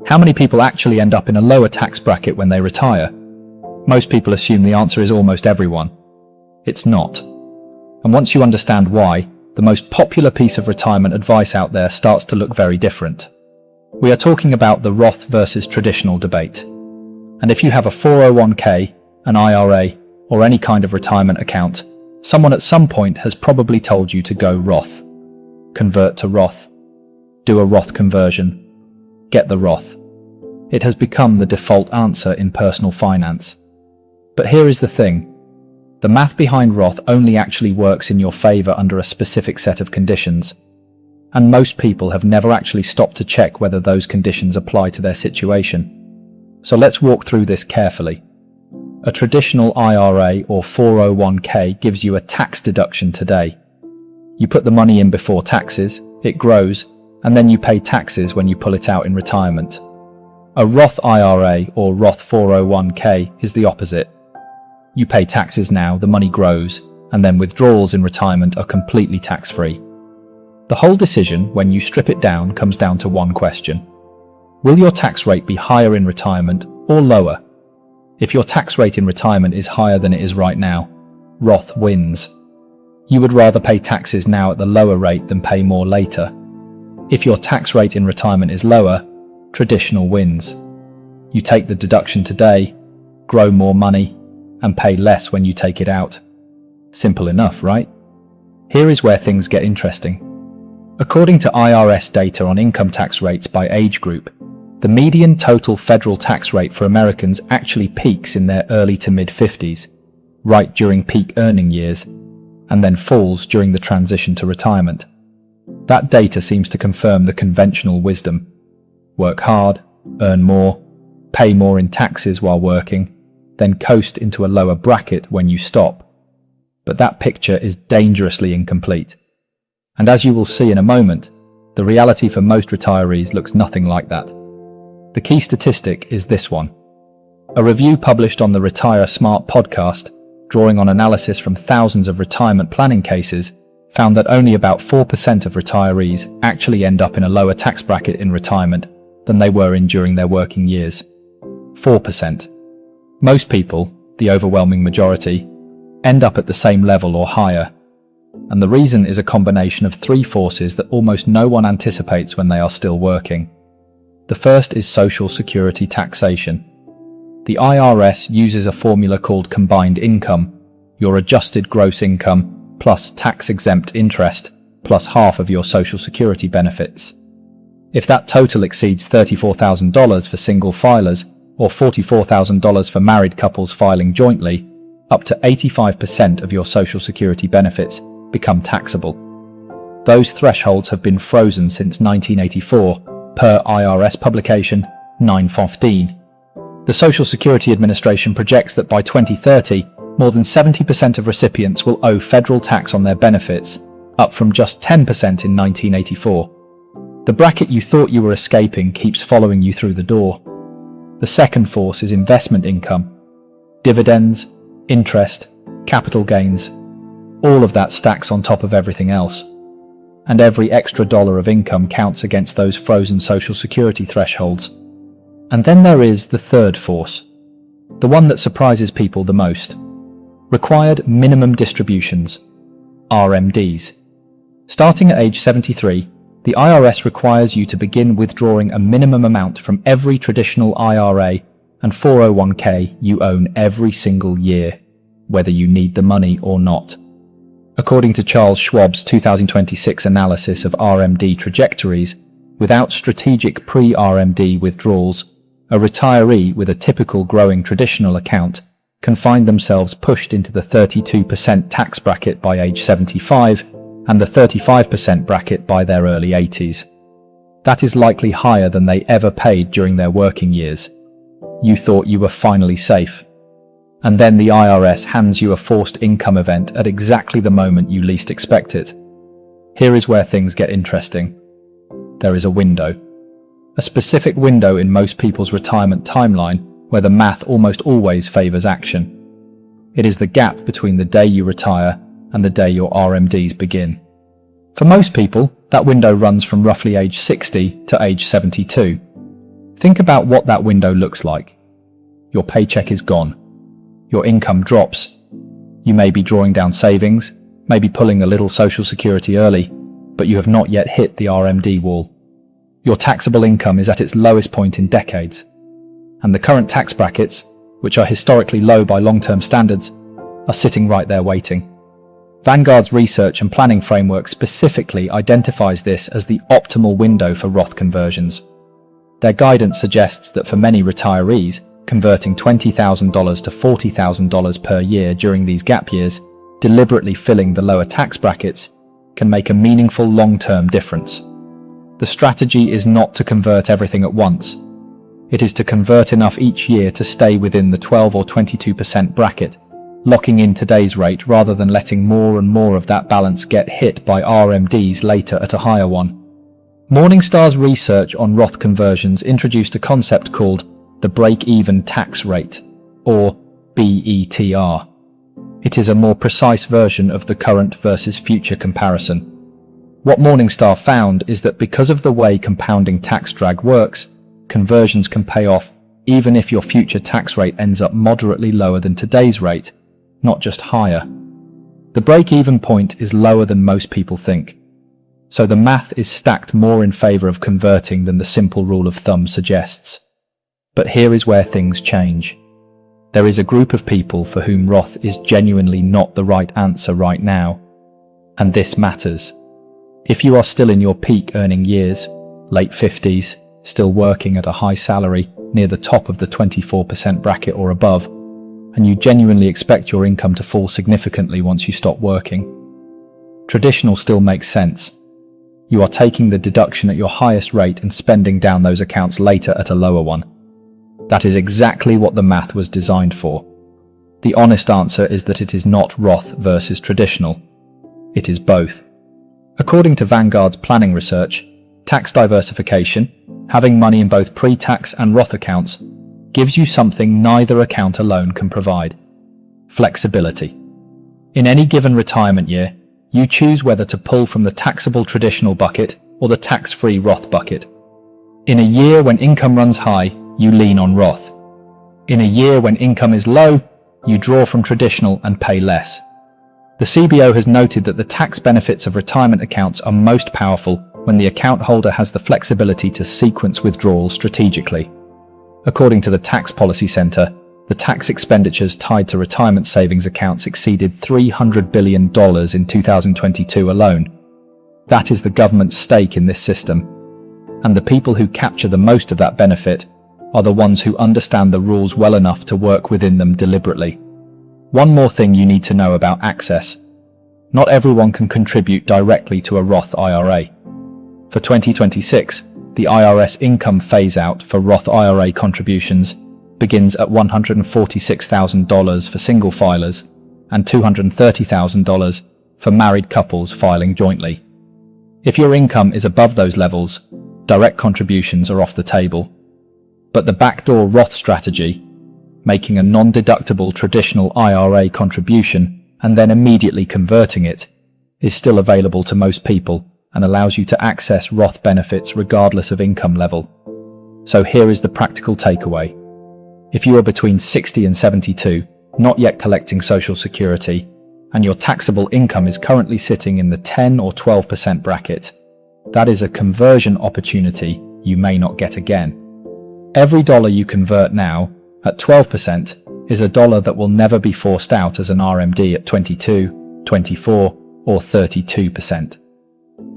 How many people actually end up in a lower tax bracket when they retire? Most people assume the answer is almost everyone. It's not. And once you understand why, the most popular piece of retirement advice out there starts to look very different. We are talking about the Roth versus traditional debate. And if you have a 401k, an IRA, or any kind of retirement account, someone at some point has probably told you to go Roth. Convert to Roth. Do a Roth conversion. Get the Roth. It has become the default answer in personal finance. But here is the thing. The math behind Roth only actually works in your favor under a specific set of conditions. And most people have never actually stopped to check whether those conditions apply to their situation. So let's walk through this carefully. A traditional IRA or 401k gives you a tax deduction today. You put the money in before taxes, it grows, and then you pay taxes when you pull it out in retirement. A Roth IRA or Roth 401k is the opposite. You pay taxes now, the money grows, and then withdrawals in retirement are completely tax-free. The whole decision, when you strip it down, comes down to one question. Will your tax rate be higher in retirement or lower? If your tax rate in retirement is higher than it is right now, Roth wins. You would rather pay taxes now at the lower rate than pay more later. If your tax rate in retirement is lower, traditional wins. You take the deduction today, grow more money, and pay less when you take it out. Simple enough, right? Here is where things get interesting. According to IRS data on income tax rates by age group, the median total federal tax rate for Americans actually peaks in their early to mid-50s, right during peak earning years, and then falls during the transition to retirement. That data seems to confirm the conventional wisdom. Work hard, earn more, pay more in taxes while working, then coast into a lower bracket when you stop. But that picture is dangerously incomplete. And as you will see in a moment, the reality for most retirees looks nothing like that. The key statistic is this one. A review published on the Retire Smart podcast, drawing on analysis from thousands of retirement planning cases, found that only about 4% of retirees actually end up in a lower tax bracket in retirement than they were in during their working years. 4%. Most people, the overwhelming majority, end up at the same level or higher. And the reason is a combination of three forces that almost no one anticipates when they are still working. The first is Social Security taxation. The IRS uses a formula called combined income, your adjusted gross income plus tax-exempt interest plus half of your Social Security benefits. If that total exceeds $34,000 for single filers or $44,000 for married couples filing jointly, up to 85% of your Social Security benefits become taxable. Those thresholds have been frozen since 1984, per IRS publication 915. The Social Security Administration projects that by 2030, more than 70% of recipients will owe federal tax on their benefits, up from just 10% in 1984. The bracket you thought you were escaping keeps following you through the door. The second force is investment income. Dividends, interest, capital gains, all of that stacks on top of everything else. And every extra dollar of income counts against those frozen Social Security thresholds. And then there is the third force, the one that surprises people the most. Required minimum distributions, RMDs. Starting at age 73, the IRS requires you to begin withdrawing a minimum amount from every traditional IRA and 401k you own every single year, whether you need the money or not. According to Charles Schwab's 2026 analysis of RMD trajectories, without strategic pre-RMD withdrawals, a retiree with a typical growing traditional account can find themselves pushed into the 32% tax bracket by age 75 and the 35% bracket by their early 80s. That is likely higher than they ever paid during their working years. You thought you were finally safe. And then the IRS hands you a forced income event at exactly the moment you least expect it. Here is where things get interesting. There is a window. A specific window in most people's retirement timeline where the math almost always favors action. It is the gap between the day you retire and the day your RMDs begin. For most people, that window runs from roughly age 60 to age 72. Think about what that window looks like. Your paycheck is gone. Your income drops. You may be drawing down savings, maybe pulling a little Social Security early, but you have not yet hit the RMD wall. Your taxable income is at its lowest point in decades. And the current tax brackets, which are historically low by long-term standards, are sitting right there waiting. Vanguard's research and planning framework specifically identifies this as the optimal window for Roth conversions. Their guidance suggests that for many retirees, converting $20,000 to $40,000 per year during these gap years, deliberately filling the lower tax brackets, can make a meaningful long-term difference. The strategy is not to convert everything at once. It is to convert enough each year to stay within the 12 or 22% bracket, locking in today's rate rather than letting more and more of that balance get hit by RMDs later at a higher one. Morningstar's research on Roth conversions introduced a concept called the break-even tax rate, or BETR. It is a more precise version of the current versus future comparison. What Morningstar found is that because of the way compounding tax drag works, conversions can pay off even if your future tax rate ends up moderately lower than today's rate, not just higher. The break-even point is lower than most people think, so the math is stacked more in favor of converting than the simple rule of thumb suggests. But here is where things change. There is a group of people for whom Roth is genuinely not the right answer right now, and this matters. If you are still in your peak earning years, late 50s, still working at a high salary near the top of the 24% bracket or above, and you genuinely expect your income to fall significantly once you stop working, traditional still makes sense. You are taking the deduction at your highest rate and spending down those accounts later at a lower one. That is exactly what the math was designed for. The honest answer is that it is not Roth versus traditional. It is both. According to Vanguard's planning research, tax diversification, having money in both pre-tax and Roth accounts, gives you something neither account alone can provide: flexibility. In any given retirement year, you choose whether to pull from the taxable traditional bucket or the tax-free Roth bucket. In a year when income runs high, you lean on Roth. In a year when income is low, you draw from traditional and pay less. The CBO has noted that the tax benefits of retirement accounts are most powerful when the account holder has the flexibility to sequence withdrawals strategically. According to the Tax Policy Center, the tax expenditures tied to retirement savings accounts exceeded $300 billion in 2022 alone. That is the government's stake in this system, and the people who capture the most of that benefit are the ones who understand the rules well enough to work within them deliberately. One more thing you need to know about access. Not everyone can contribute directly to a Roth IRA. For 2026, the IRS income phase-out for Roth IRA contributions begins at $146,000 for single filers and $230,000 for married couples filing jointly. If your income is above those levels, direct contributions are off the table. But the backdoor Roth strategy, making a non-deductible traditional IRA contribution and then immediately converting it, is still available to most people and allows you to access Roth benefits regardless of income level. So here is the practical takeaway. If you are between 60 and 72, not yet collecting Social Security, and your taxable income is currently sitting in the 10 or 12% bracket, that is a conversion opportunity you may not get again. Every dollar you convert now, at 12%, is a dollar that will never be forced out as an RMD at 22, 24, or 32%.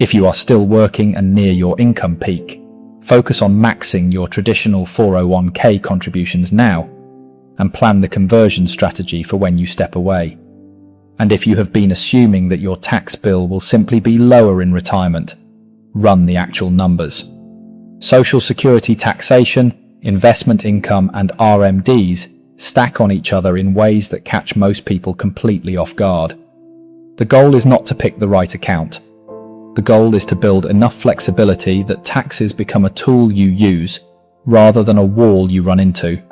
If you are still working and near your income peak, focus on maxing your traditional 401k contributions now, and plan the conversion strategy for when you step away. And if you have been assuming that your tax bill will simply be lower in retirement, run the actual numbers. Social Security taxation, investment income, and RMDs stack on each other in ways that catch most people completely off guard. The goal is not to pick the right account. The goal is to build enough flexibility that taxes become a tool you use rather than a wall you run into.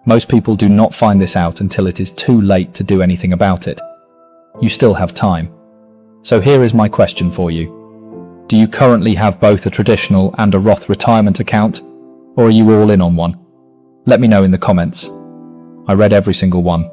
Most people do not find this out until it is too late to do anything about it. You still have time. So here is my question for you. Do you currently have both a traditional and a Roth retirement account? Or are you all in on one? Let me know in the comments. I read every single one.